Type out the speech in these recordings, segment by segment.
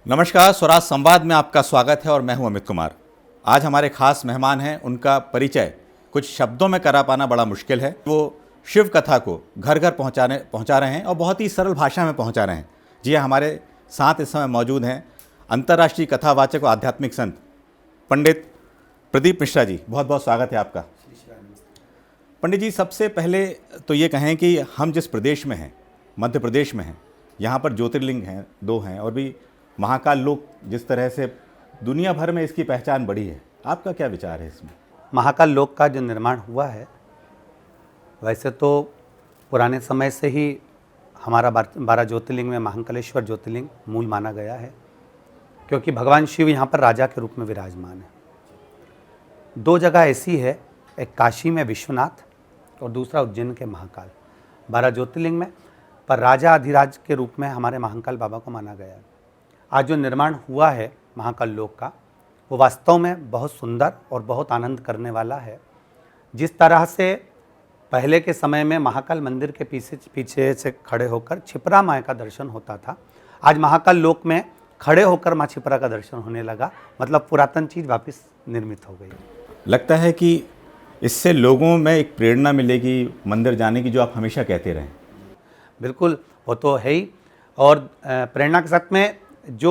नमस्कार, स्वराज संवाद में आपका स्वागत है और मैं हूं अमित कुमार। आज हमारे खास मेहमान हैं, उनका परिचय कुछ शब्दों में करा पाना बड़ा मुश्किल है। वो शिव कथा को घर घर पहुंचा रहे हैं और बहुत ही सरल भाषा में पहुंचा रहे हैं। जी हाँ, हमारे साथ इस समय मौजूद हैं अंतर्राष्ट्रीय कथावाचक और आध्यात्मिक संत पंडित प्रदीप मिश्रा जी। बहुत बहुत स्वागत है आपका। पंडित जी, सबसे पहले तो ये कहें कि हम जिस प्रदेश में हैं, मध्य प्रदेश में हैं, यहाँ पर ज्योतिर्लिंग हैं, 2 हैं, और भी महाकाल लोक जिस तरह से दुनिया भर में इसकी पहचान बढ़ी है, आपका क्या विचार है इसमें? महाकाल लोक का जो निर्माण हुआ है, वैसे तो पुराने समय से ही हमारा 12 ज्योतिर्लिंग में महाकालेश्वर ज्योतिर्लिंग मूल माना गया है, क्योंकि भगवान शिव यहाँ पर राजा के रूप में विराजमान है। 2 जगह ऐसी है, एक काशी में विश्वनाथ और दूसरा उज्जैन के महाकाल। 12 ज्योतिर्लिंग में पर राजा अधिराज के रूप में हमारे महाकाल बाबा को माना गया है। आज जो निर्माण हुआ है महाकाल लोक का, वो वास्तव में बहुत सुंदर और बहुत आनंद करने वाला है। जिस तरह से पहले के समय में महाकाल मंदिर के पीछे से खड़े होकर छिपरा माँ का दर्शन होता था, आज महाकाल लोक में खड़े होकर माँ छिपरा का दर्शन होने लगा। मतलब पुरातन चीज़ वापस निर्मित हो गई। लगता है कि इससे लोगों में एक प्रेरणा मिलेगी मंदिर जाने की, जो आप हमेशा कहते रहें। बिल्कुल, वो तो है ही। और प्रेरणा के साथ में जो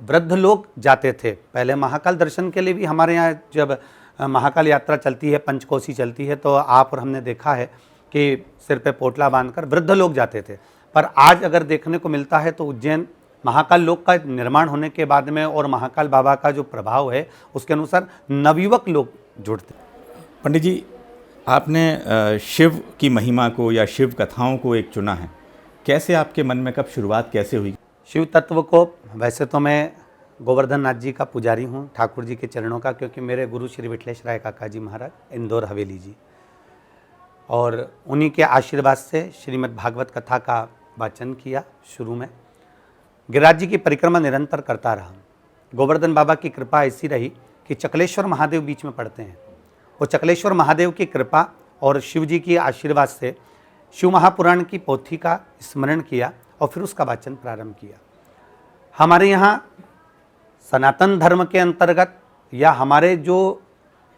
वृद्ध लोग जाते थे पहले महाकाल दर्शन के लिए भी, हमारे यहाँ जब महाकाल यात्रा चलती है, पंचकोसी चलती है, तो आप और हमने देखा है कि सिर पे पोटला बांधकर वृद्ध लोग जाते थे। पर आज अगर देखने को मिलता है तो उज्जैन महाकाल लोक का निर्माण होने के बाद में और महाकाल बाबा का जो प्रभाव है, उसके अनुसार नवयुवक लोग जुड़ते। पंडित जी, आपने शिव की महिमा को या शिव कथाओं को एक चुना है, कैसे आपके मन में, कब शुरुआत कैसे हुई? शिव तत्व को वैसे तो मैं गोवर्धन नाथ जी का पुजारी हूँ, ठाकुर जी के चरणों का, क्योंकि मेरे गुरु श्री विठलेश राय काका जी महाराज इंदौर हवेली जी, और उन्हीं के आशीर्वाद से श्रीमद् भागवत कथा का वाचन किया। शुरू में गिरिराज जी की परिक्रमा निरंतर करता रहा। गोवर्धन बाबा की कृपा ऐसी रही कि चकलेश्वर महादेव बीच में पड़ते हैं। वो चकलेश्वर महादेव की कृपा और शिव जी की आशीर्वाद से शिव महापुराण की पोथी का स्मरण किया और फिर उसका वाचन प्रारंभ किया। हमारे यहाँ सनातन धर्म के अंतर्गत या हमारे जो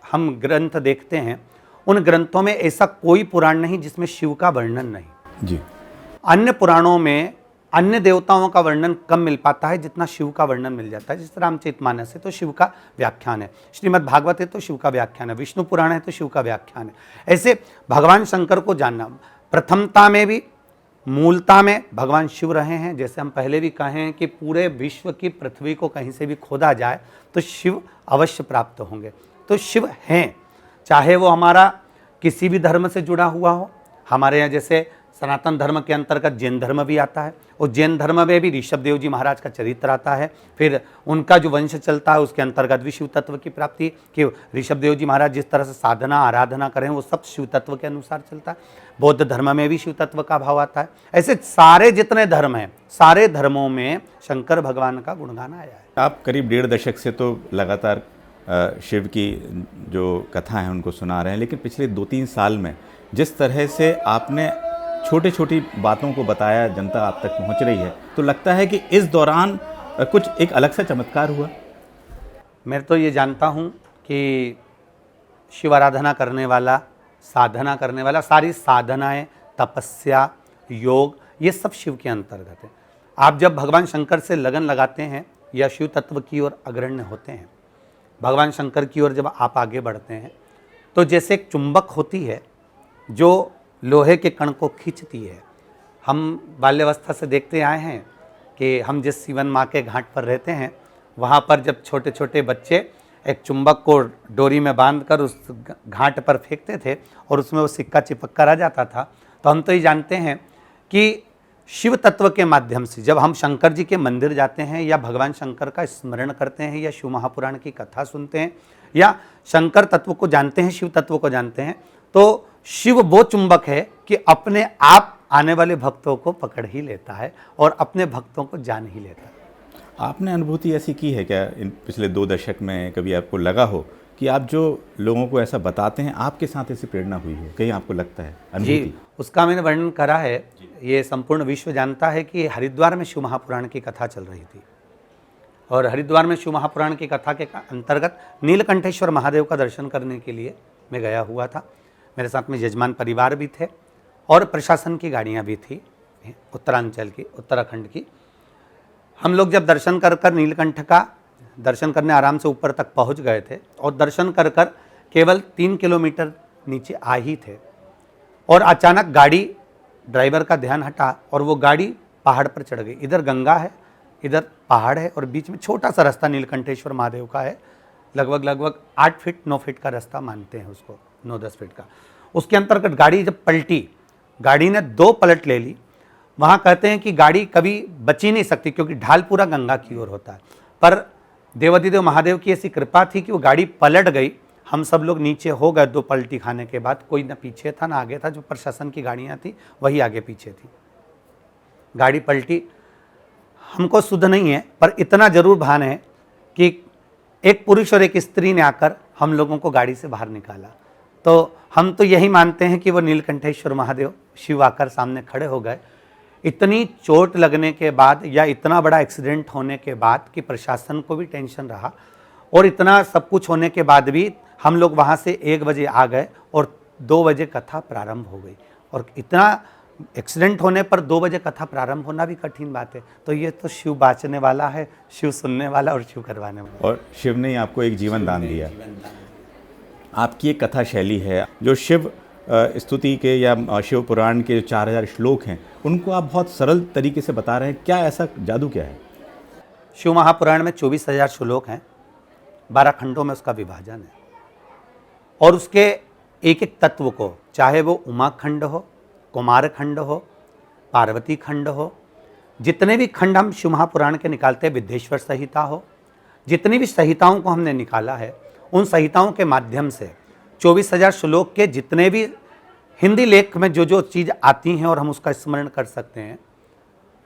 हम ग्रंथ देखते हैं, उन ग्रंथों में ऐसा कोई पुराण नहीं जिसमें शिव का वर्णन नहीं जी। अन्य पुराणों में अन्य देवताओं का वर्णन कम मिल पाता है जितना शिव का वर्णन मिल जाता है। जिस तरह रामचरितमानस है तो शिव का व्याख्यान है, श्रीमद् भागवत है तो शिव का व्याख्यान है, विष्णु पुराण है तो शिव का व्याख्यान है। ऐसे भगवान शंकर को जानना, प्रथमता में भी मूलता में भगवान शिव रहे हैं। जैसे हम पहले भी कहे हैं कि पूरे विश्व की पृथ्वी को कहीं से भी खोदा जाए तो शिव अवश्य प्राप्त होंगे। तो शिव हैं, चाहे वो हमारा किसी भी धर्म से जुड़ा हुआ हो। हमारे यहाँ जैसे सनातन धर्म के अंतर्गत जैन धर्म भी आता है, और जैन धर्म में भी ऋषभ देव जी महाराज का चरित्र आता है। फिर उनका जो वंश चलता है उसके अंतर्गत भी शिव तत्व की प्राप्ति, कि ऋषभ देव जी महाराज जिस तरह से साधना आराधना करें वो सब शिव तत्व के अनुसार चलता है। बौद्ध धर्म में भी शिव तत्व का भाव आता है। ऐसे सारे जितने धर्म हैं, सारे धर्मों में शंकर भगवान का गुणगान आया है। आप करीब 1.5 दशक से तो लगातार शिव की जो कथा है उनको सुना रहे हैं, लेकिन पिछले 2-3 साल में जिस तरह से आपने छोटी छोटी बातों को बताया, जनता आप तक पहुंच रही है, तो लगता है कि इस दौरान कुछ एक अलग सा चमत्कार हुआ। मैं तो ये जानता हूँ कि शिव आराधना करने वाला, साधना करने वाला, सारी साधनाएं, तपस्या, योग, ये सब शिव के अंतर्गत है। आप जब भगवान शंकर से लगन लगाते हैं या शिव तत्व की ओर अग्रण्य होते हैं, भगवान शंकर की ओर जब आप आगे बढ़ते हैं, तो जैसे एक चुंबक होती है जो लोहे के कण को खींचती है। हम बाल्यावस्था से देखते आए हैं कि हम जिस सीवन माँ के घाट पर रहते हैं, वहाँ पर जब छोटे छोटे बच्चे एक चुंबक को डोरी में बांधकर उस घाट पर फेंकते थे और उसमें वो सिक्का चिपक कर आ जाता था। तो हम तो ये जानते हैं कि शिव तत्व के माध्यम से जब हम शंकर जी के मंदिर जाते हैं या भगवान शंकर का स्मरण करते हैं या शिव महापुराण की कथा सुनते हैं या शंकर तत्व को जानते हैं, शिव तत्व को जानते हैं, तो शिव वो चुंबक है कि अपने आप आने वाले भक्तों को पकड़ ही लेता है और अपने भक्तों को जान ही लेता है। आपने अनुभूति ऐसी की है क्या इन पिछले 2 दशक में? कभी आपको लगा हो कि आप जो लोगों को ऐसा बताते हैं, आपके साथ ऐसी प्रेरणा हुई हो, कहीं आपको लगता है अनुभूति? जी, उसका मैंने वर्णन करा है। ये संपूर्ण विश्व जानता है कि हरिद्वार में शिव महापुराण की कथा चल रही थी और हरिद्वार में शिव महापुराण की कथा के अंतर्गत नीलकंठेश्वर महादेव का दर्शन करने के लिए मैं गया हुआ था। मेरे साथ में यजमान परिवार भी थे और प्रशासन की गाड़ियाँ भी थी, उत्तरांचल की, उत्तराखंड की। हम लोग जब दर्शन कर कर नीलकंठ का दर्शन करने आराम से ऊपर तक पहुंच गए थे और दर्शन कर कर केवल 3 किलोमीटर नीचे आ ही थे और अचानक गाड़ी, ड्राइवर का ध्यान हटा और वो गाड़ी पहाड़ पर चढ़ गई। इधर गंगा है, इधर पहाड़ है और बीच में छोटा सा रास्ता नीलकंठेश्वर महादेव का है, लगभग 8 फीट 9 फीट का रास्ता मानते हैं उसको, 9-10 फीट का। उसके अंतर्गत गाड़ी जब पलटी, गाड़ी ने 2 पलट ले ली। वहाँ कहते हैं कि गाड़ी कभी बची नहीं सकती क्योंकि ढाल पूरा गंगा की ओर होता है, पर देवाधिदेव महादेव की ऐसी कृपा थी कि वो गाड़ी पलट गई। हम सब लोग नीचे हो गए 2 पलटी खाने के बाद। कोई ना पीछे था ना आगे था, जो प्रशासन की गाड़ियाँ थी वही आगे पीछे थी। गाड़ी पलटी, हमको सुध नहीं है पर इतना जरूर भान है कि एक पुरुष और एक स्त्री ने आकर हम लोगों को गाड़ी से बाहर निकाला। तो हम तो यही मानते हैं कि वो नीलकंठेश्वर महादेव शिव आकर सामने खड़े हो गए। इतनी चोट लगने के बाद या इतना बड़ा एक्सीडेंट होने के बाद कि प्रशासन को भी टेंशन रहा और इतना सब कुछ होने के बाद भी हम लोग वहाँ से 1 बजे आ गए और 2 बजे कथा प्रारंभ हो गई। और इतना एक्सीडेंट होने पर 2 बजे कथा प्रारंभ होना भी कठिन बात है। तो ये तो शिव बाँचने वाला है, शिव सुनने वाला और शिव करवाने वाला। और शिव ने आपको एक जीवन दान दिया। आपकी एक कथा शैली है जो शिव स्तुति के या शिव पुराण के जो 4000 श्लोक हैं उनको आप बहुत सरल तरीके से बता रहे हैं। क्या ऐसा जादू क्या है? शिव महापुराण में 24,000 श्लोक हैं, 12 खंडों में उसका विभाजन है और उसके एक एक तत्व को, चाहे वो उमा खंड हो, कुमार खंड हो, पार्वती खंड हो, जितने भी खंड हम शिव महापुराण के निकालते हैं, विद्येश्वर संहिता हो, जितनी भी संहिताओं को हमने निकाला है उन संहिताओं के माध्यम से 24,000 श्लोक के जितने भी हिंदी लेख में जो जो चीज़ आती हैं और हम उसका स्मरण कर सकते हैं,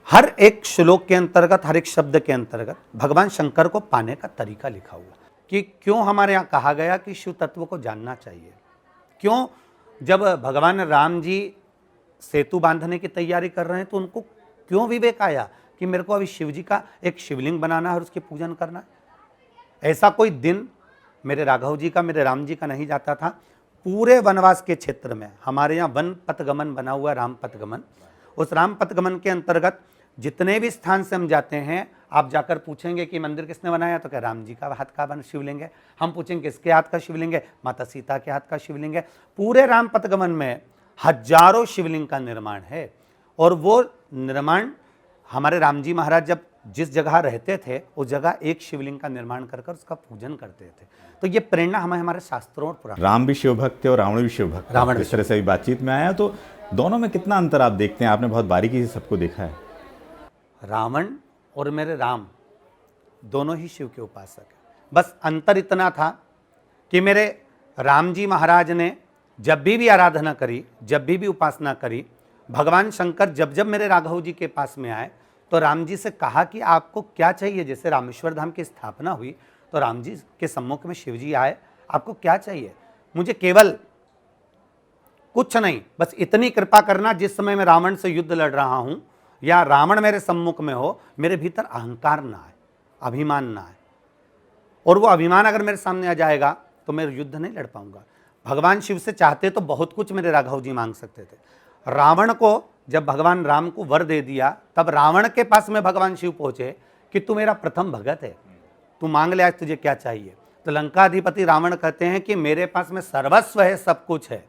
हर एक श्लोक के अंतर्गत, हर एक शब्द के अंतर्गत भगवान शंकर को पाने का तरीका लिखा हुआ कि क्यों हमारे यहाँ कहा गया कि शिव तत्व को जानना चाहिए। क्यों जब भगवान राम जी सेतु बांधने की तैयारी कर रहे हैं तो उनको क्यों विवेक आया कि मेरे को अभी शिव जी का एक शिवलिंग बनाना है और उसकी पूजन करना है। ऐसा कोई दिन मेरे राघव जी का, मेरे राम जी का नहीं जाता था। पूरे वनवास के क्षेत्र में हमारे यहाँ वन पथगमन बना हुआ, राम पथगमन। उस राम पथगमन के अंतर्गत जितने भी स्थान से हम जाते हैं, आप जाकर पूछेंगे कि मंदिर किसने बनाया, तो क्या राम जी का हाथ का बन शिवलिंग है। हम पूछेंगे किसके हाथ का शिवलिंग है, माता सीता के हाथ का शिवलिंग है। पूरे राम पथगमन में हजारों शिवलिंग का निर्माण है और वो निर्माण हमारे राम जी महाराज जब जिस जगह रहते थे उस जगह एक शिवलिंग का निर्माण कर कर उसका पूजन करते थे। तो ये प्रेरणा हमें हमारे शास्त्रों और पुराण। राम भी शिव भक्त थे और रावण भी शिव भक्त, रावण इस तरह से भी बातचीत में आया। तो दोनों में कितना अंतर आप देखते हैं? आपने बहुत बारीकी से सबको देखा है। रावण और मेरे राम दोनों ही शिव के उपासक हैं। बस अंतर इतना था कि मेरे राम जी महाराज ने जब भी आराधना करी, जब भी उपासना करी, भगवान शंकर जब जब मेरे राघव जी के पास में आए तो राम जी से कहा कि आपको क्या चाहिए। जैसे रामेश्वर धाम की स्थापना हुई तो राम जी के सम्मुख में शिव जी आए, आपको क्या चाहिए? मुझे केवल कुछ नहीं, बस इतनी कृपा करना जिस समय मैं रावण से युद्ध लड़ रहा हूं या रावण मेरे सम्मुख में हो, मेरे भीतर अहंकार ना आए, अभिमान ना आए। और वो अभिमान अगर मेरे सामने आ जाएगा तो मैं युद्ध नहीं लड़ पाऊंगा। भगवान शिव से चाहते तो बहुत कुछ मेरे राघव जी मांग सकते थे। रावण को जब भगवान राम को वर दे दिया तब रावण के पास में भगवान शिव पहुंचे कि तू मेरा प्रथम भगत है, तू मांग ले, आज तुझे क्या चाहिए। तो लंकाधिपति रावण कहते हैं कि मेरे पास में सर्वस्व है, सब कुछ है,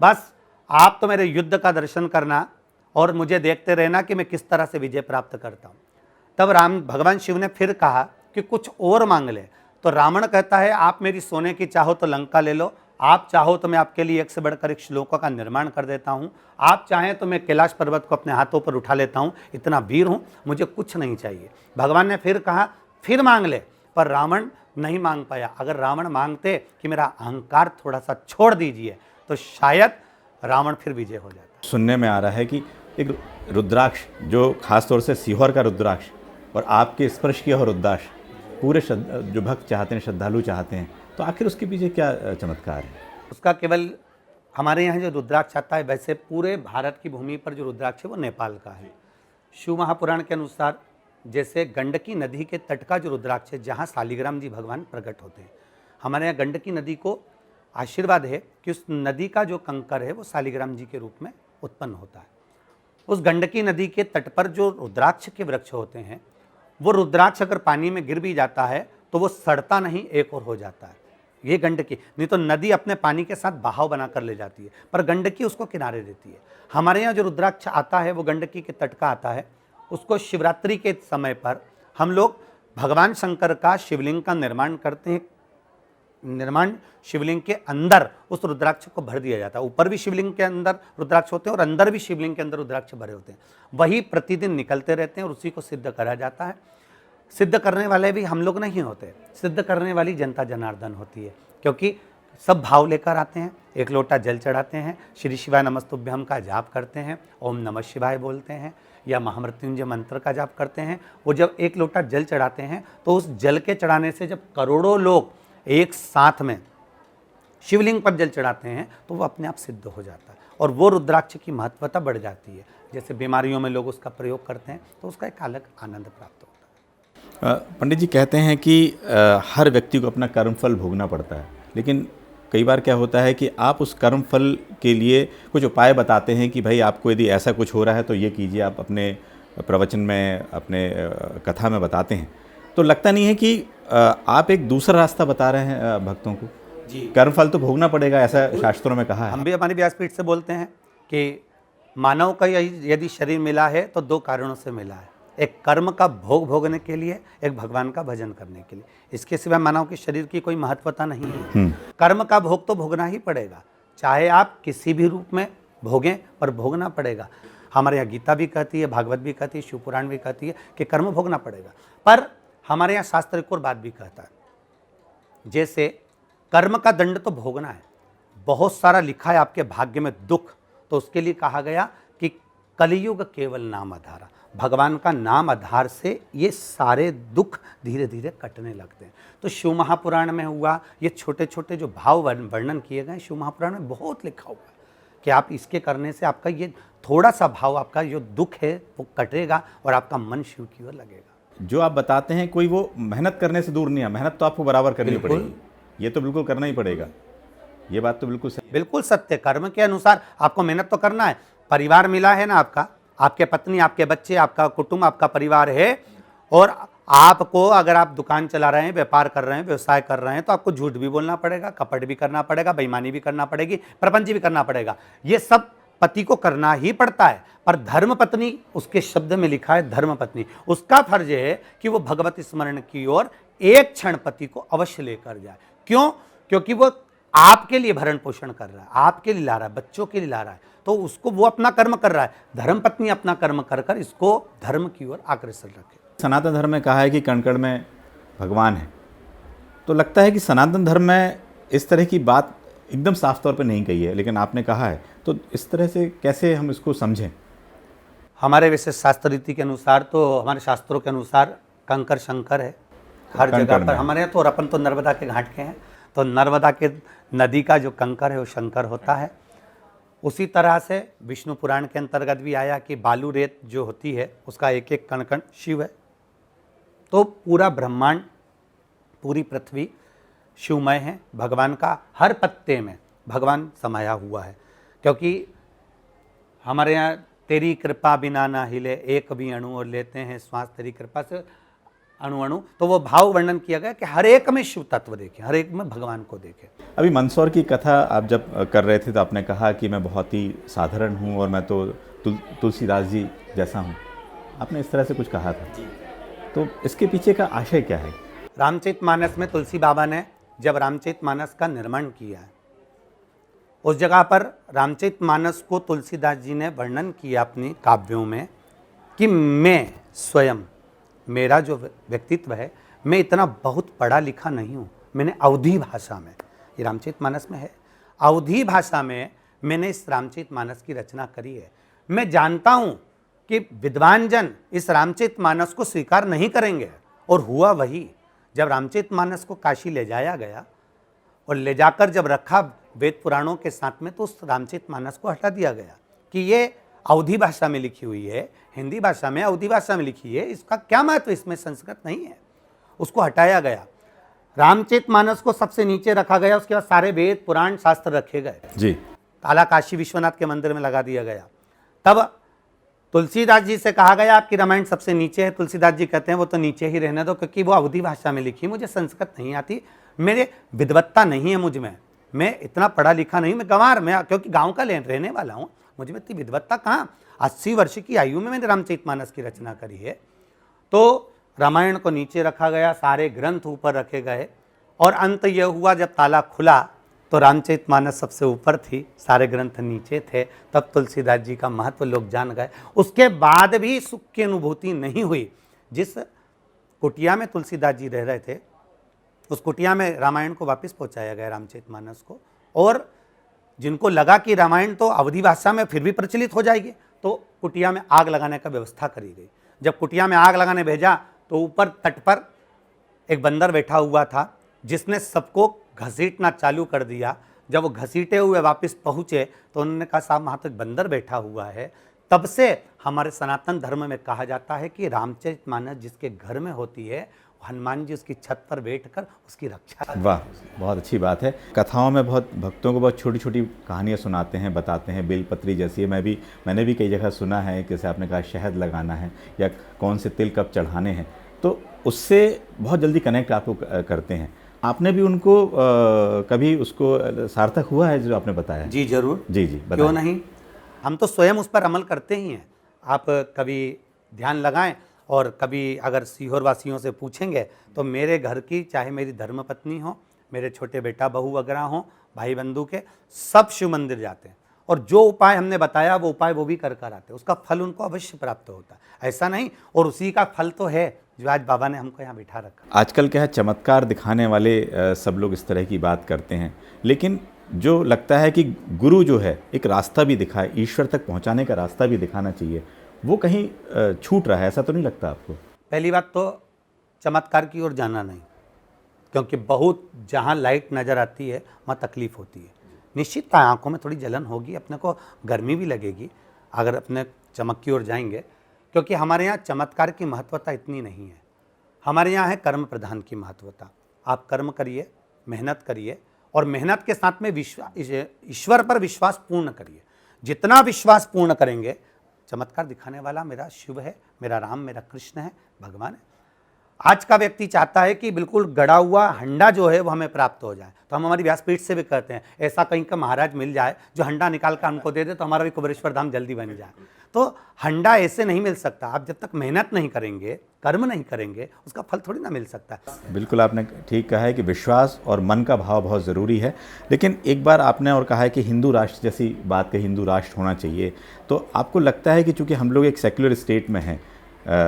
बस आप तो मेरे युद्ध का दर्शन करना और मुझे देखते रहना कि मैं किस तरह से विजय प्राप्त करता हूँ। तब भगवान शिव ने फिर कहा कि कुछ और मांग ले। तो रावण कहता है आप मेरी सोने की चाहो तो लंका ले लो, आप चाहो तो मैं आपके लिए एक से बढ़कर एक श्लोकों का निर्माण कर देता हूँ, आप चाहें तो मैं कैलाश पर्वत को अपने हाथों पर उठा लेता हूँ, इतना वीर हूँ, मुझे कुछ नहीं चाहिए। भगवान ने फिर कहा फिर मांग ले, पर रावण नहीं मांग पाया। अगर रावण मांगते कि मेरा अहंकार थोड़ा सा छोड़ दीजिए तो शायद रावण फिर विजय हो जाता। सुनने में आ रहा है कि एक रुद्राक्ष, जो खासतौर से सीहोर का रुद्राक्ष और आपके स्पर्श किया हुआ रुद्राक्ष पूरे जो भक्त चाहते हैं, श्रद्धालु चाहते हैं, तो आखिर उसके पीछे क्या चमत्कार है? उसका केवल हमारे यहाँ जो रुद्राक्ष आता है, वैसे पूरे भारत की भूमि पर जो रुद्राक्ष है वो नेपाल का है। शिव महापुराण के अनुसार जैसे गंडकी नदी के तट का जो रुद्राक्ष है, जहाँ शालिग्राम जी भगवान प्रकट होते हैं, हमारे यहाँ गंडकी नदी को आशीर्वाद है कि उस नदी का जो कंकर है वो शालिग्राम जी के रूप में उत्पन्न होता है। उस गंडकी नदी के तट पर जो रुद्राक्ष के वृक्ष होते हैं, वो रुद्राक्ष अगर पानी में गिर भी जाता है तो वो सड़ता नहीं, एक और हो जाता है। ये गंडकी, नहीं तो नदी अपने पानी के साथ बहाव बना कर ले जाती है, पर गंडकी उसको किनारे देती है। हमारे यहाँ जो रुद्राक्ष आता है वो गंडकी के तट का आता है। उसको शिवरात्रि के समय पर हम लोग भगवान शंकर का शिवलिंग का निर्माण करते हैं। शिवलिंग के अंदर उस रुद्राक्ष को भर दिया जाता है। ऊपर भी शिवलिंग के अंदर रुद्राक्ष होते हैं और अंदर भी शिवलिंग के अंदर रुद्राक्ष भरे होते हैं। वही प्रतिदिन निकलते रहते हैं और उसी को सिद्ध करा जाता है। सिद्ध करने वाले भी हम लोग नहीं होते, सिद्ध करने वाली जनता जनार्दन होती है, क्योंकि सब भाव लेकर आते हैं। एक लोटा जल चढ़ाते हैं, श्री शिवाय नमस्तुभ्यम का जाप करते हैं, ओम नमः शिवाय बोलते हैं या महामृत्युंजय मंत्र का जाप करते हैं। वो जब एक लोटा जल चढ़ाते हैं तो उस जल के चढ़ाने से जब करोड़ों लोग एक साथ में शिवलिंग पर जल चढ़ाते हैं तो वो अपने आप सिद्ध हो जाता है और वो रुद्राक्ष की महत्वता बढ़ जाती है। जैसे बीमारियों में लोग उसका प्रयोग करते हैं तो उसका एक अलग आनंद प्राप्त होता है। पंडित जी कहते हैं कि हर व्यक्ति को अपना कर्मफल भोगना पड़ता है, लेकिन कई बार क्या होता है कि आप उस कर्मफल के लिए कुछ उपाय बताते हैं कि भाई आपको यदि ऐसा कुछ हो रहा है तो ये कीजिए, आप अपने प्रवचन में, अपने कथा में बताते हैं। तो लगता नहीं है कि आप एक दूसरा रास्ता बता रहे हैं भक्तों को? जी, कर्मफल तो भोगना पड़ेगा, ऐसा शास्त्रों में कहा है। हम भी हमारी व्यासपीठ से बोलते हैं कि मानव का यदि शरीर मिला है तो दो कारणों से मिला है। एक कर्म का भोग भोगने के लिए, एक भगवान का भजन करने के लिए। इसके सिवा मानव के शरीर की कोई महत्वता नहीं है। कर्म का भोग तो भोगना ही पड़ेगा, चाहे आप किसी भी रूप में भोगें, पर भोगना पड़ेगा। हमारे यहाँ गीता भी कहती है, भागवत भी कहती है, शिवपुराण भी कहती है कि कर्म भोगना पड़ेगा। पर हमारे यहाँ शास्त्र एक और बात भी कहता है, जैसे कर्म का दंड तो भोगना है, बहुत सारा लिखा है आपके भाग्य में दुख, तो उसके लिए कहा गया कि कलियुग केवल नाम आधारा, भगवान का नाम आधार से ये सारे दुख धीरे धीरे कटने लगते हैं। तो शिव महापुराण में हुआ, ये छोटे छोटे जो भाव वर्णन किए गए शिव महापुराण में बहुत लिखा हुआ है कि आप इसके करने से आपका ये थोड़ा सा भाव, आपका जो दुख है वो कटेगा और आपका मन शिव की ओर लगेगा। जो आप बताते हैं कोई वो मेहनत करने से दूर नहीं है, मेहनत तो आपको बराबर करनी पड़ेगी, ये तो बिल्कुल करना ही पड़ेगा। ये बात तो बिल्कुल सत्य। कर्म के अनुसार आपको मेहनत तो करना है। परिवार मिला है ना आपका, आपके पत्नी, आपके बच्चे, आपका कुटुंब, आपका परिवार है, और आपको अगर आप दुकान चला रहे हैं, व्यापार कर रहे हैं, व्यवसाय कर रहे हैं, तो आपको झूठ भी बोलना पड़ेगा, कपट भी करना पड़ेगा, बेईमानी भी करना पड़ेगी, प्रपंच भी करना पड़ेगा। ये सब पति को करना ही पड़ता है। पर धर्म पत्नी, उसके शब्द में लिखा है धर्म पत्नी, उसका फर्ज है कि वो भगवत स्मरण की ओर एक क्षण पति को अवश्य लेकर जाए। क्यों? क्योंकि वो आपके लिए भरण पोषण कर रहा है, आपके लिए ला रहा है, बच्चों के लिए ला रहा है, तो उसको वो अपना कर्म कर रहा है। धर्म पत्नी अपना कर्म कर कर इसको धर्म की ओर अग्रसर रखे। सनातन धर्म में कहा है कि कण-कण में भगवान है, तो लगता है कि सनातन धर्म में इस तरह की बात एकदम साफ तौर पे नहीं कही है, लेकिन आपने कहा है, तो इस तरह से कैसे हम इसको समझें? हमारे वैसे शास्त्र रीति के अनुसार, तो हमारे शास्त्रों के अनुसार कंकर शंकर है हर जगह पर। हमारे यहाँ तो, और अपन तो नर्मदा के घाट के हैं, तो नर्मदा के नदी का जो कंकर है वो शंकर होता है। उसी तरह से विष्णु पुराण के अंतर्गत भी आया कि बालू रेत जो होती है उसका एक एक कण कण शिव है। तो पूरा ब्रह्मांड, पूरी पृथ्वी शिवमय है। भगवान का हर पत्ते में भगवान समाया हुआ है, क्योंकि हमारे यहाँ तेरी कृपा बिना ना हिले एक भी अणु, और लेते हैं श्वास तेरी कृपा से अणु अणु। तो वो भाव वर्णन किया गया कि हर एक में शिव तत्व देखें, हर एक में भगवान को देखें। अभी मंदसौर की कथा आप जब कर रहे थे तो आपने कहा कि मैं बहुत ही साधारण हूँ और मैं तो तुलसीदास जी जैसा हूँ, आपने इस तरह से कुछ कहा था। तो इसके पीछे का आशय क्या है? रामचरितमानस में तुलसी बाबा ने जब रामचरितमानस का निर्माण किया है, उस जगह पर रामचरितमानस को तुलसीदास जी ने वर्णन किया अपनी काव्यों में कि मैं स्वयं, मेरा जो व्यक्तित्व है, मैं इतना बहुत पढ़ा लिखा नहीं हूँ, मैंने अवधी भाषा में, ये रामचरितमानस में है, अवधी भाषा में मैंने इस रामचरितमानस की रचना करी है। मैं जानता हूँ कि विद्वान जन इस रामचरितमानस को स्वीकार नहीं करेंगे, और हुआ वही। जब रामचरितमानस को काशी ले जाया गया और ले जाकर जब रखा वेद पुराणों के साथ में, तो उस रामचरितमानस को हटा दिया गया कि ये अवधी भाषा में लिखी हुई है, हिंदी भाषा में अवधी भाषा में लिखी है, इसका क्या महत्व, इसमें संस्कृत नहीं है, उसको हटाया गया। रामचरितमानस को सबसे नीचे रखा गया, उसके बाद सारे वेद पुराण शास्त्र रखे गए जी। ताला काशी विश्वनाथ के मंदिर में लगा दिया गया। तब तुलसीदास जी से कहा गया आपकी रामायण सबसे नीचे है। तुलसीदास जी कहते हैं वो तो नीचे ही रहने दो, क्योंकि वो अवधी भाषा में लिखी, मुझे संस्कृत नहीं आती, मेरे विद्वत्ता नहीं है मुझ में, मैं इतना पढ़ा लिखा नहीं, मैं गंवार, मैं क्योंकि गांव का रहने वाला हूँ, मुझ में इतनी विद्वत्ता कहाँ। 80 वर्ष की आयु में मैंने रामचरितमानस की रचना करी है। तो रामायण को नीचे रखा गया, सारे ग्रंथ ऊपर रखे गए, और अंत यह हुआ जब ताला खुला तो रामचरितमानस सबसे ऊपर थी, सारे ग्रंथ नीचे थे। तब तुलसीदास जी का महत्व लोग जान गए। उसके बाद भी सुख की अनुभूति नहीं हुई। जिस कुटिया में तुलसीदास जी रह रहे थे, उस कुटिया में रामायण को वापस पहुंचाया गया, रामचरितमानस को, और जिनको लगा कि रामायण तो अवधी भाषा में फिर भी प्रचलित हो जाएगी, तो कुटिया में आग लगाने का व्यवस्था करी गई। जब कुटिया में आग लगाने भेजा तो ऊपर तट पर एक बंदर बैठा हुआ था, जिसने सबको घसीटना चालू कर दिया। जब वो घसीटे हुए वापस पहुंचे तो उन्होंने कहा साहब वहाँ तो एक बंदर बैठा हुआ है। तब से हमारे सनातन धर्म में कहा जाता है कि रामचरितमानस जिसके घर में होती है, हनुमान जी उसकी छत पर बैठकर उसकी रक्षा। वाह, बहुत अच्छी बात है। कथाओं में बहुत भक्तों को बहुत छोटी छोटी कहानियाँ सुनाते हैं, बताते हैं, बेलपत्री जैसी है, मैंने भी कई जगह सुना है, जैसे आपने कहा शहद लगाना है या कौन से तिल कब चढ़ाने हैं, तो उससे बहुत जल्दी कनेक्ट आपको करते हैं। आपने भी उनको कभी उसको सार्थक हुआ है जो आपने बताया? जी जरूर, जी जी, क्यों नहीं, हम तो स्वयं उस पर अमल करते ही हैं। आप कभी ध्यान लगाएं, और कभी अगर सीहोर वासियों से पूछेंगे तो मेरे घर की, चाहे मेरी धर्मपत्नी हो, मेरे छोटे बेटा बहू वगैरह हो, भाई बंधु के, सब शिव मंदिर जाते हैं, और जो उपाय हमने बताया वो उपाय वो भी कर आते हैं, उसका फल उनको अवश्य प्राप्त होता है, ऐसा नहीं। और उसी का फल तो है जो आज बाबा ने हमको यहाँ बिठा रखा। आजकल क्या है, चमत्कार दिखाने वाले सब लोग इस तरह की बात करते हैं, लेकिन जो लगता है कि गुरु जो है एक रास्ता भी दिखाए, ईश्वर तक पहुँचाने का रास्ता भी दिखाना चाहिए, वो कहीं छूट रहा है, ऐसा तो नहीं लगता आपको? पहली बात तो चमत्कार की ओर जाना नहीं, क्योंकि बहुत जहाँ लाइट नज़र आती है वहाँ तकलीफ होती है। निश्चित आंखों में थोड़ी जलन होगी, अपने को गर्मी भी लगेगी अगर अपने चमक की ओर जाएंगे, क्योंकि हमारे यहाँ चमत्कार की महत्वता इतनी नहीं है। हमारे यहाँ है कर्म प्रधान की महत्वता। आप कर्म करिए, मेहनत करिए, और मेहनत के साथ में ईश्वर पर विश्वास पूर्ण करिए। जितना विश्वास पूर्ण करेंगे, चमत्कार दिखाने वाला मेरा शिव है, मेरा राम, मेरा कृष्ण है, भगवान है। आज का व्यक्ति चाहता है कि बिल्कुल गड़ा हुआ हंडा जो है वो हमें प्राप्त हो जाए, तो हम हमारी व्यासपीठ से भी कहते हैं ऐसा कहीं का महाराज मिल जाए जो हंडा निकाल कर हमको दे दे, तो हमारा भी कुबेरेश्वर धाम जल्दी बन जाए। तो हंडा ऐसे नहीं मिल सकता, आप जब तक मेहनत नहीं करेंगे, कर्म नहीं करेंगे, उसका फल थोड़ी ना मिल सकता है। बिल्कुल आपने ठीक कहा है कि विश्वास और मन का भाव बहुत ज़रूरी है। लेकिन एक बार आपने और कहा है कि हिंदू राष्ट्र जैसी बात कही, हिंदू राष्ट्र होना चाहिए, तो आपको लगता है कि चूँकि हम लोग एक सेक्युलर स्टेट में हैं,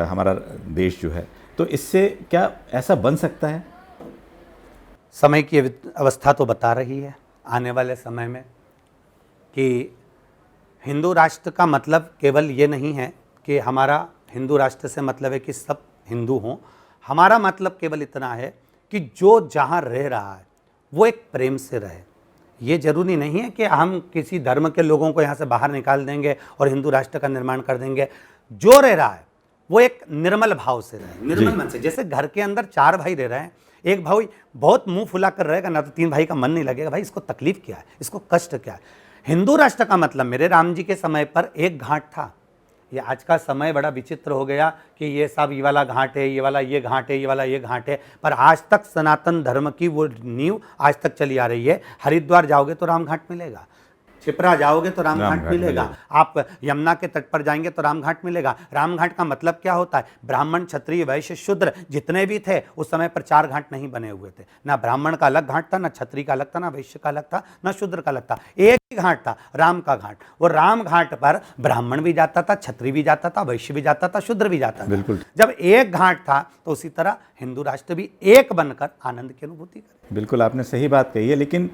हमारा देश जो है, तो इससे क्या ऐसा बन सकता है? समय की अवस्था तो बता रही है आने वाले समय में कि हिंदू राष्ट्र का मतलब केवल ये नहीं है कि हमारा हिंदू राष्ट्र से मतलब है कि सब हिंदू हों। हमारा मतलब केवल इतना है कि जो जहाँ रह रहा है वो एक प्रेम से रहे। ये जरूरी नहीं है कि हम किसी धर्म के लोगों को यहाँ से बाहर निकाल देंगे और हिंदू राष्ट्र का निर्माण कर देंगे। जो रह रहा है वो एक निर्मल भाव से रहे, निर्मल मन से। जैसे घर के अंदर 4 भाई रह रहे हैं, एक भाई बहुत मुंह फुला कर रहेगा ना, तो 3 भाई का मन नहीं लगेगा, भाई इसको तकलीफ क्या है, इसको कष्ट क्या है। हिंदू राष्ट्र का मतलब, मेरे राम जी के समय पर एक घाट था। ये आज का समय बड़ा विचित्र हो गया कि ये सब ये वाला घाट है, ये वाला ये घाट है, ये वाला ये घाट है, पर आज तक सनातन धर्म की वो नींव आज तक चली आ रही है। हरिद्वार जाओगे तो राम घाट मिलेगा, छिपरा जाओगे तो राम घाट मिलेगा, आप यमुना के तट पर जाएंगे तो राम घाट मिलेगा। राम घाट का मतलब क्या होता है? ब्राह्मण, क्षत्रिय, वैश्य, शूद्र जितने भी थे उस समय पर 4 घाट नहीं बने हुए थे। ना ब्राह्मण का अलग घाट था, ना क्षत्रिय का अलग था, ना वैश्य का अलग था, ना शूद्र का अलग था। एक ही घाट था, राम का घाट। वो राम घाट पर ब्राह्मण भी जाता था, क्षत्रिय भी जाता था, वैश्य भी जाता था, शूद्र भी जाता था। बिल्कुल। जब एक घाट था तो उसी तरह हिंदू राष्ट्र भी एक बनकर आनंद की अनुभूति करे। बिल्कुल आपने सही बात कही है। लेकिन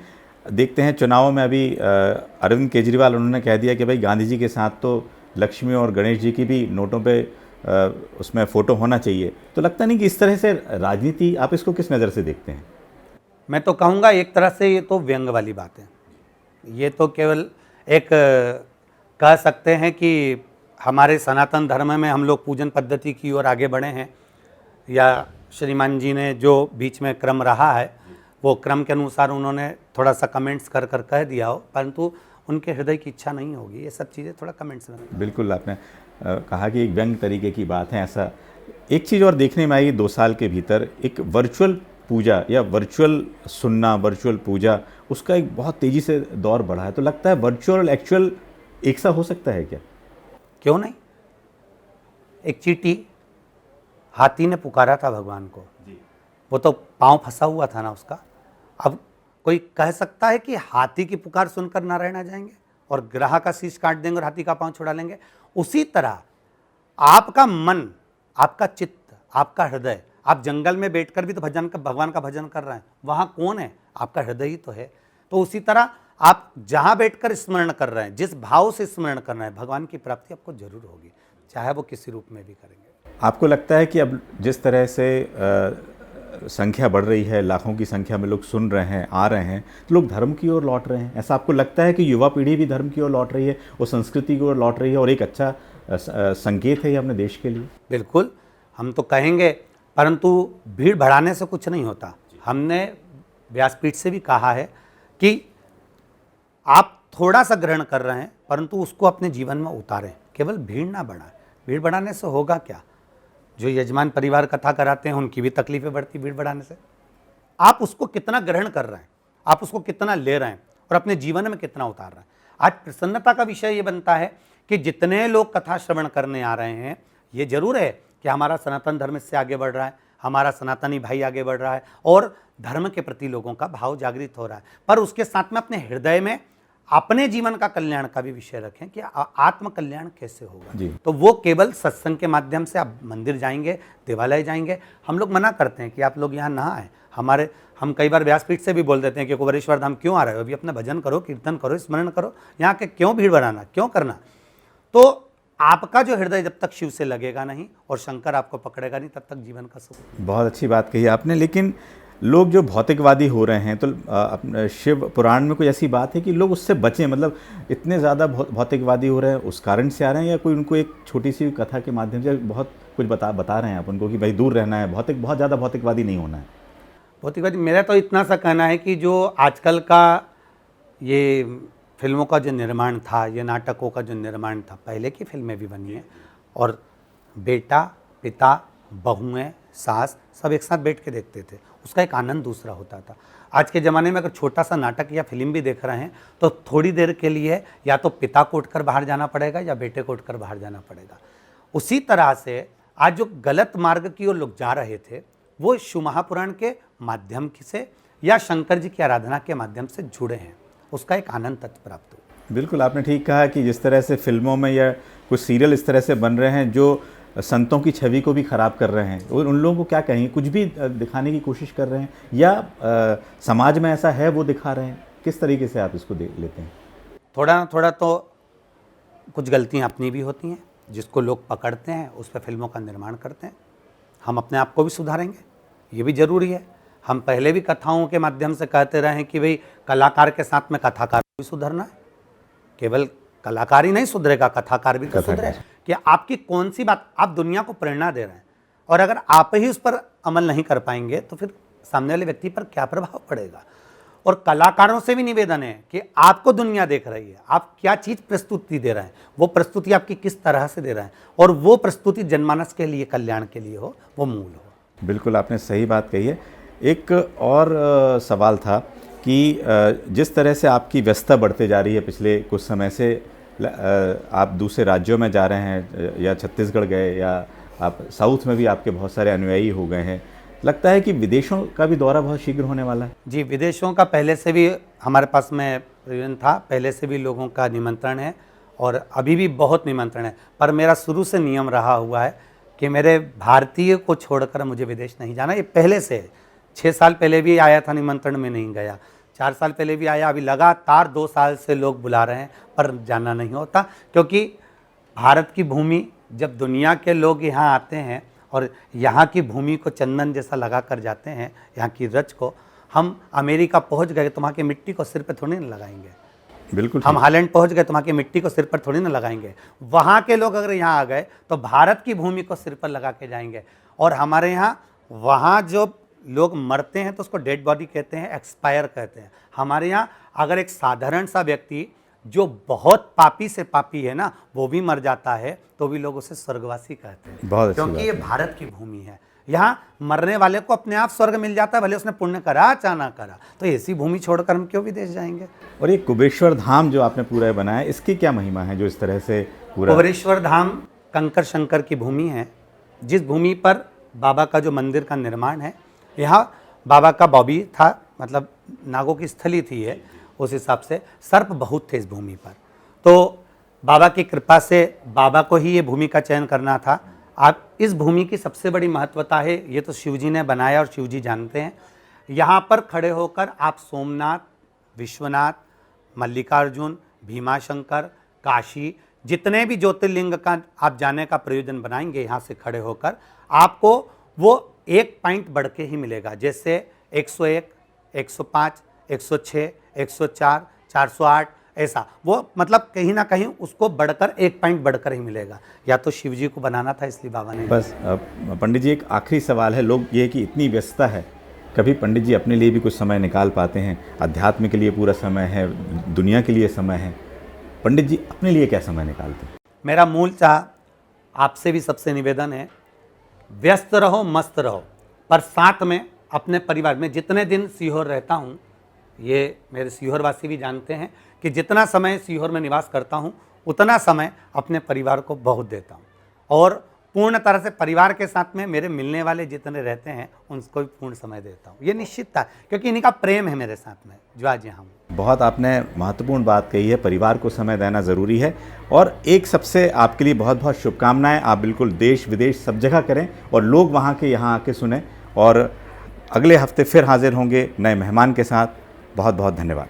देखते हैं चुनावों में अभी अरविंद केजरीवाल उन्होंने कह दिया कि भाई गांधी जी के साथ तो लक्ष्मी और गणेश जी की भी नोटों पे उसमें फ़ोटो होना चाहिए। तो लगता नहीं कि इस तरह से राजनीति, आप इसको किस नज़र से देखते हैं? मैं तो कहूँगा एक तरह से ये तो व्यंग वाली बात है। ये तो केवल एक कह सकते हैं कि हमारे सनातन धर्म में हम लोग पूजन पद्धति की ओर आगे बढ़े हैं, या श्रीमान जी ने जो बीच में क्रम रहा है वो क्रम के अनुसार उन्होंने थोड़ा सा कमेंट्स कर कह दिया हो, परंतु उनके हृदय की इच्छा नहीं होगी। ये सब चीज़ें थोड़ा कमेंट्स में। बिल्कुल आपने कहा कि एक व्यंग तरीके की बात है। ऐसा एक चीज़ और देखने में आई 2 साल के भीतर, एक वर्चुअल पूजा या वर्चुअल सुनना, वर्चुअल पूजा, उसका एक बहुत तेज़ी से दौर बढ़ा है। तो लगता है वर्चुअल एक्चुअल एक सा हो सकता है क्या? क्यों नहीं। एक चींटी, हाथी ने पुकारा था भगवान को, वो तो पाँव फंसा हुआ था ना उसका। अब कोई कह सकता है कि हाथी की पुकार सुनकर नारायण आ जाएंगे और ग्राह का शीश काट देंगे और हाथी का पाँव छुड़ा लेंगे? उसी तरह आपका मन, आपका चित्त, आपका हृदय, आप जंगल में बैठकर भी तो भगवान का भजन कर रहे हैं, वहाँ कौन है? आपका हृदय ही तो है। तो उसी तरह आप जहाँ बैठकर स्मरण कर रहे हैं, जिस भाव से स्मरण कर रहे हैं, भगवान की प्राप्ति आपको जरूर होगी, चाहे वो किसी रूप में भी करेंगे। आपको लगता है कि अब जिस तरह से संख्या बढ़ रही है, लाखों की संख्या में लोग सुन रहे हैं, आ रहे हैं, तो लोग धर्म की ओर लौट रहे हैं, ऐसा आपको लगता है कि युवा पीढ़ी भी धर्म की ओर लौट रही है, वो संस्कृति की ओर लौट रही है, और एक अच्छा संकेत है ये अपने देश के लिए? बिल्कुल, हम तो कहेंगे, परंतु भीड़ बढ़ाने से कुछ नहीं होता। हमने व्यासपीठ से भी कहा है कि आप थोड़ा सा ग्रहण कर रहे हैं, परंतु उसको अपने जीवन में उतारें, केवल भीड़ ना बढ़ाएं। भीड़ बढ़ाने से होगा क्या? जो यजमान परिवार कथा कराते हैं उनकी भी तकलीफें बढ़ती भीड़ बढ़ाने से। आप उसको कितना ग्रहण कर रहे हैं, आप उसको कितना ले रहे हैं और अपने जीवन में कितना उतार रहे हैं। आज प्रसन्नता का विषय ये बनता है कि जितने लोग कथा श्रवण करने आ रहे हैं, ये जरूर है कि हमारा सनातन धर्म इससे आगे बढ़ रहा है, हमारा सनातनी भाई आगे बढ़ रहा है और धर्म के प्रति लोगों का भाव जागृत हो रहा है, पर उसके साथ में अपने हृदय में अपने जीवन का कल्याण का भी विषय रखें कि आत्म कल्याण कैसे होगा। तो वो केवल सत्संग के माध्यम से आप मंदिर जाएंगे, देवालय जाएंगे। हम लोग मना करते हैं कि आप लोग यहाँ ना आए। हम कई बार व्यासपीठ से भी बोल देते हैं कि कुबेरेश्वर धाम क्यों आ रहे हो, अभी अपना भजन करो, कीर्तन करो, स्मरण करो, यहाँ के क्यों भीड़ बनाना, क्यों करना? तो आपका जो हृदय जब तक शिव से लगेगा नहीं और शंकर आपको पकड़ेगा नहीं, तब तक जीवन का सुख। बहुत अच्छी बात कही आपने। लेकिन लोग जो भौतिकवादी हो रहे हैं, तो शिव पुराण में कोई ऐसी बात है कि लोग उससे बचें? मतलब इतने ज़्यादा भौतिकवादी हो रहे हैं, उस कारण से आ रहे हैं, या कोई उनको एक छोटी सी कथा के माध्यम से बहुत कुछ बता रहे हैं आप उनको कि भाई दूर रहना है, बहुत ज़्यादा भौतिकवादी नहीं होना है? भौतिकवादी, मेरा तो इतना सा कहना है कि जो आजकल का ये फिल्मों का जो निर्माण था, ये नाटकों का जो निर्माण था, पहले की फिल्में भी बनी हैं और बेटा, पिता, बहुएँ, सास सब एक साथ बैठ के देखते थे, उसका एक आनंद दूसरा होता था। आज के ज़माने में अगर छोटा सा नाटक या फिल्म भी देख रहे हैं तो थोड़ी देर के लिए या तो पिता को उठकर बाहर जाना पड़ेगा या बेटे को उठकर बाहर जाना पड़ेगा। उसी तरह से आज जो गलत मार्ग की ओर लोग जा रहे थे, वो शिव महापुराण के माध्यम से या शंकर जी की आराधना के माध्यम से जुड़े हैं, उसका एक आनंद तत्व प्राप्त हो। बिल्कुल, आपने ठीक कहा कि जिस तरह से फिल्मों में या कुछ सीरियल इस तरह से बन रहे हैं जो संतों की छवि को भी खराब कर रहे हैं, और उन लोगों को क्या कहेंगे, कुछ भी दिखाने की कोशिश कर रहे हैं, या समाज में ऐसा है वो दिखा रहे हैं? किस तरीके से आप इसको देख लेते हैं? थोड़ा ना थोड़ा तो कुछ गलतियां अपनी भी होती हैं, जिसको लोग पकड़ते हैं उस पर फिल्मों का निर्माण करते हैं। हम अपने आप को भी सुधारेंगे, ये भी जरूरी है। हम पहले भी कथाओं के माध्यम से कहते रहे हैं कि भाई कलाकार के साथ में कथाकार भी सुधरना है। केवल कलाकार ही नहीं सुधरेगा, कथाकार भी तो सुधरे कि आपकी कौन सी बात आप दुनिया को प्रेरणा दे रहे हैं, और अगर आप ही उस पर अमल नहीं कर पाएंगे तो फिर सामने वाले व्यक्ति पर क्या प्रभाव पड़ेगा। और कलाकारों से भी निवेदन है कि आपको दुनिया देख रही है, आप क्या चीज़ प्रस्तुति दे रहे हैं, वो प्रस्तुति आपकी किस तरह से दे रहे हैं, और वो प्रस्तुति जनमानस के लिए, कल्याण के लिए हो, वो मूल हो। बिल्कुल, आपने सही बात कही है। एक और सवाल था कि जिस तरह से आपकी व्यस्तता बढ़ते जा रही है पिछले कुछ समय से, आप दूसरे राज्यों में जा रहे हैं, या छत्तीसगढ़ गए, या आप साउथ में भी आपके बहुत सारे अनुयायी हो गए हैं, लगता है कि विदेशों का भी दौरा बहुत शीघ्र होने वाला है? जी, विदेशों का पहले से भी हमारे पास में प्रयोजन था, पहले से भी लोगों का निमंत्रण है और अभी भी बहुत निमंत्रण है, पर मेरा शुरू से नियम रहा हुआ है कि मेरे भारतीय को छोड़कर मुझे विदेश नहीं जाना। ये पहले से 6 साल पहले भी आया था निमंत्रण में, नहीं गया। 4 साल पहले भी आया, अभी लगातार 2 साल से लोग बुला रहे हैं पर जाना नहीं होता, क्योंकि भारत की भूमि, जब दुनिया के लोग यहाँ आते हैं और यहाँ की भूमि को चंदन जैसा लगा कर जाते हैं, यहाँ की रच को, हम अमेरिका पहुँच गए तो वहाँ की मिट्टी को सिर पे थोड़ी नहीं लगाएंगे। बिल्कुल हम हालैंड पहुंच गए तो वहाँ की मिट्टी को सिर पर थोड़ी ना लगाएंगे। वहाँ के लोग अगर यहाँ आ गए तो भारत की भूमि को सिर पर लगा के जाएंगे। और हमारे यहाँ वहाँ जो लोग मरते हैं तो उसको डेड बॉडी कहते हैं, एक्सपायर कहते हैं। हमारे यहाँ अगर एक साधारण सा व्यक्ति जो बहुत पापी से पापी है ना, वो भी मर जाता है तो भी लोग उसे स्वर्गवासी कहते हैं, बहुत अच्छी क्योंकि बात ये है। भारत की भूमि है। यहाँ मरने वाले को अपने आप स्वर्ग मिल जाता है, भले उसने पुण्य करा चाहे ना करा। तो ऐसी भूमि छोड़कर हम क्यों विदेश जाएंगे। और ये कुबेश्वर धाम जो आपने पूरा बनाया, इसकी क्या महिमा है जो इस तरह से पूरा? कुबेरेश्वर धाम कंकर शंकर की भूमि है, जिस भूमि पर बाबा का जो मंदिर का निर्माण है, यहाँ बाबा का बॉबी था, मतलब नागों की स्थली थी ये। उस हिसाब से सर्प बहुत थे इस भूमि पर, तो बाबा की कृपा से बाबा को ही ये भूमि का चयन करना था। आप इस भूमि की सबसे बड़ी महत्वता है, ये तो शिव जी ने बनाया और शिव जी जानते हैं। यहाँ पर खड़े होकर आप सोमनाथ, विश्वनाथ, मल्लिकार्जुन, भीमाशंकर, काशी, जितने भी ज्योतिर्लिंग का आप जाने का प्रयोजन बनाएंगे, यहाँ से खड़े होकर आपको वो एक पॉइंट बढ़ के ही मिलेगा। जैसे 101, 105, 106, 104, 408, ऐसा वो मतलब कहीं ना कहीं उसको बढ़कर एक पॉइंट बढ़कर ही मिलेगा। या तो शिव जी को बनाना था, इसलिए बाबा ने। बस अब पंडित जी एक आखिरी सवाल है, लोग ये कि इतनी व्यस्तता है, कभी पंडित जी अपने लिए भी कुछ समय निकाल पाते हैं? अध्यात्म के लिए पूरा समय है, दुनिया के लिए समय है, पंडित जी अपने लिए क्या समय निकालते हैं? मेरा मूल चाह आपसे भी सबसे निवेदन है, व्यस्त रहो, मस्त रहो, पर साथ में अपने परिवार में। जितने दिन सीहोर रहता हूँ, ये मेरे सीहोर वासी भी जानते हैं कि जितना समय सीहोर में निवास करता हूँ उतना समय अपने परिवार को बहुत देता हूँ, और पूर्ण तरह से परिवार के साथ में मेरे मिलने वाले जितने रहते हैं उनको भी पूर्ण समय देता हूँ। ये निश्चित था, क्योंकि इन्हीं का प्रेम है मेरे साथ में जो आज यहाँ हूँ। बहुत आपने महत्वपूर्ण बात कही है, परिवार को समय देना ज़रूरी है। और एक सबसे आपके लिए बहुत बहुत शुभकामनाएं, आप बिल्कुल देश विदेश सब जगह करें और लोग वहाँ के यहाँ आके सुने। और अगले हफ्ते फिर हाजिर होंगे नए मेहमान के साथ। बहुत बहुत धन्यवाद।